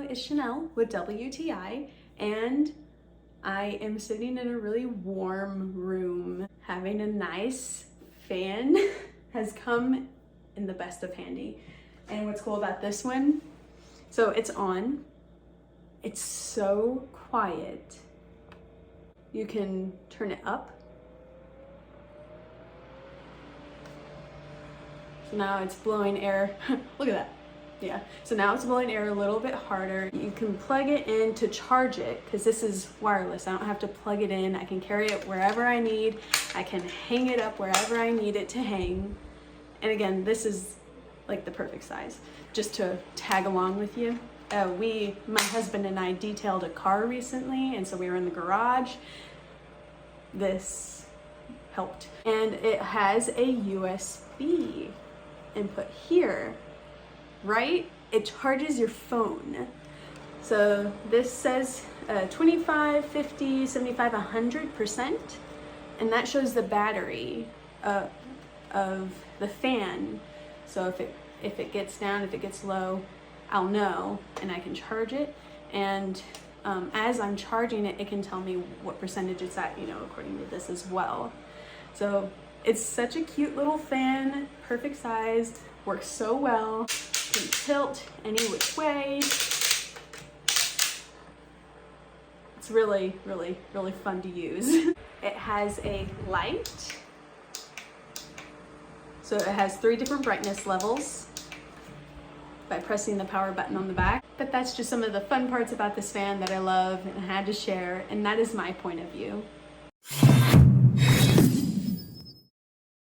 is Chanel with WTI, and I am sitting in a really warm room having a nice fan has come in the best of handy. And what's cool about this one, so it's on, it's so quiet. You can turn it up. So now it's blowing air. Look at that. Yeah, so now it's blowing air a little bit harder. You can plug it in to charge it because this is wireless. I don't have to plug it in. I can carry it wherever I need. I can hang it up wherever I need it to hang. And again, this is like the perfect size. Just to tag along with you. My husband and I detailed a car recently, and so we were in the garage. This helped. And it has a USB input here. Right? It charges your phone. So this says 25, 50, 75, 100%, and that shows the battery of the fan. So if it gets down, if it gets low, I'll know and I can charge it. And as I'm charging it, it can tell me what percentage it's at, according to this as well. So it's such a cute little fan, perfect sized, works so well. Can tilt any which way. It's really, really, really fun to use. It has a light. So it has 3 different brightness levels by pressing the power button on the back. But that's just some of the fun parts about this fan that I love and had to share, and that is my point of view.